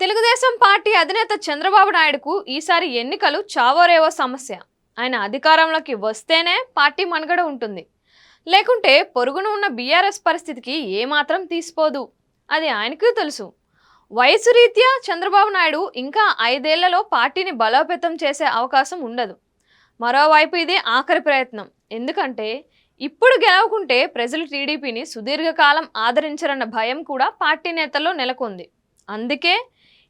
Telugu Desam party అధినేత చంద్రబాబు నాయుడుకు ఈసారి ఎన్నికలు చావోరేవో సమస్య. ఆయన అధికారంలోకి వస్తేనే పార్టీ మనుగడ ఉంటుంది, లేకుంటే పొరుగున ఉన్న బీఆర్ఎస్ పరిస్థితికి ఏమాత్రం తీసిపోదు. అది ఆయనకు తెలుసు. వయసు రీత్యా చంద్రబాబు నాయుడు ఇంకా 5 ఏళ్లలో పార్టీని బలోపేతం చేసే అవకాశం ఉండదు. మరోవైపు ఇది ఆఖరి ప్రయత్నం. ఎందుకంటే ఇప్పుడు గెలవకుంటే ప్రజలు టీడీపీని సుదీర్ఘకాలం ఆదరించరన్న భయం కూడా పార్టీ నేతల్లో నెలకొంది. అందుకే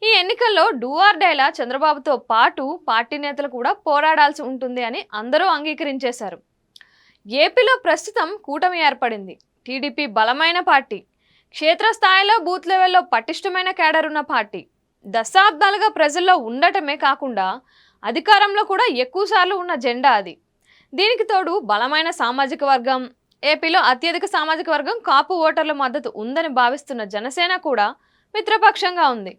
ఈ ఎన్నికల్లో డూ ఆర్ డైలా చంద్రబాబుతో పాటు పార్టీ నేతలు కూడా పోరాడాల్సి ఉంటుంది అని అందరూ అంగీకరించేశారు. ఏపీలో ప్రస్తుతం కూటమి ఏర్పడింది. టీడీపీ బలమైన పార్టీ, క్షేత్రస్థాయిలో బూత్ లెవెల్లో పటిష్టమైన కేడర్ ఉన్న పార్టీ, దశాబ్దాలుగా ప్రజల్లో ఉండటమే కాకుండా అధికారంలో కూడా ఎక్కువసార్లు ఉన్న జెండా అది. దీనికి తోడు బలమైన సామాజిక వర్గం, ఏపీలో అత్యధిక సామాజిక వర్గం కాపు ఓటర్ల మద్దతు ఉందని భావిస్తున్న జనసేన కూడా మిత్రపక్షంగా ఉంది.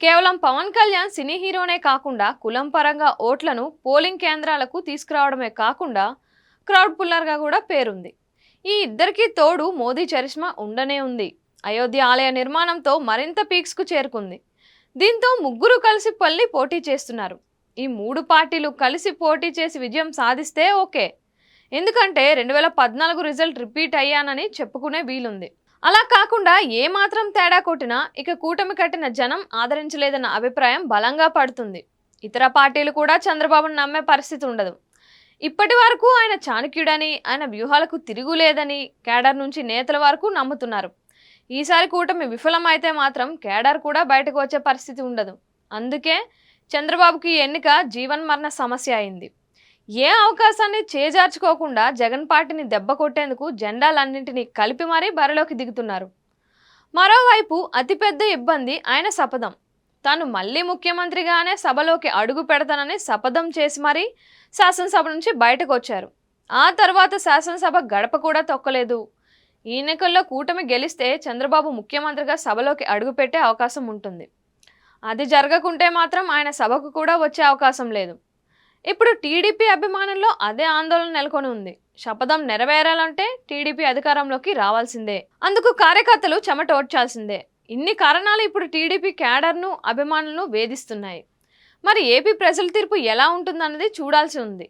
కేవలం పవన్ కళ్యాణ్ సినీ హీరోనే కాకుండా కులం పరంగా ఓట్లను పోలింగ్ కేంద్రాలకు తీసుకురావడమే కాకుండా క్రౌడ్ పుల్లర్గా కూడా పేరుంది. ఈ ఇద్దరికీ తోడు మోదీ చరిష్మా ఉండనే ఉంది. అయోధ్య ఆలయ నిర్మాణంతో మరింత పీక్స్కు చేరుకుంది. దీంతో ముగ్గురు కలిసి పోటీ చేస్తున్నారు. ఈ 3 పార్టీలు కలిసి పోటీ చేసి విజయం సాధిస్తే ఓకే, ఎందుకంటే 2014 రిజల్ట్ రిపీట్ అయ్యానని చెప్పుకునే వీలుంది. అలా కాకుండా ఏమాత్రం తేడా కొట్టినా ఇక కూటమి కట్టిన జనం ఆదరించలేదన్న అభిప్రాయం బలంగా పడుతుంది. ఇతర పార్టీలు కూడా చంద్రబాబును నమ్మే పరిస్థితి ఉండదు. ఇప్పటి వరకు ఆయన చాణక్యుడని, ఆయన వ్యూహాలకు తిరుగులేదని కేడర్ నుంచి నేతల వరకు నమ్ముతున్నారు. ఈసారి కూటమి విఫలమైతే మాత్రం కేడర్ కూడా బయటకు వచ్చే పరిస్థితి ఉండదు. అందుకే చంద్రబాబుకి ఎన్నిక జీవన్మరణ సమస్య అయింది. ఏ అవకాశాన్ని చేజార్చుకోకుండా జగన్ పార్టీని దెబ్బ కొట్టేందుకు జెండాలన్నింటినీ కలిపి మరీ బరిలోకి దిగుతున్నారు. మరోవైపు అతిపెద్ద ఇబ్బంది ఆయన శపథం. తాను మళ్ళీ ముఖ్యమంత్రిగానే సభలోకి అడుగు పెడతానని శపథం చేసి మరీ శాసనసభ నుంచి బయటకు వచ్చారు. ఆ తర్వాత శాసనసభ గడప కూడా తొక్కలేదు. ఈ ఎన్నికల్లో కూటమి గెలిస్తే చంద్రబాబు ముఖ్యమంత్రిగా సభలోకి అడుగుపెట్టే అవకాశం ఉంటుంది. అది జరగకుంటే మాత్రం ఆయన సభకు కూడా వచ్చే అవకాశం లేదు. ఇప్పుడు టీడీపీ అభిమానుల్లో అదే ఆందోళన నెలకొని ఉంది. శపథం నెరవేరాలంటే టీడీపీ అధికారంలోకి రావాల్సిందే, అందుకు కార్యకర్తలు చెమటోడ్చాల్సిందే. ఇన్ని కారణాలు ఇప్పుడు టీడీపీ క్యాడర్ను, అభిమానులను వేధిస్తున్నాయి. మరి ఏపీ ప్రజల తీర్పు ఎలా ఉంటుందన్నది చూడాల్సి ఉంది.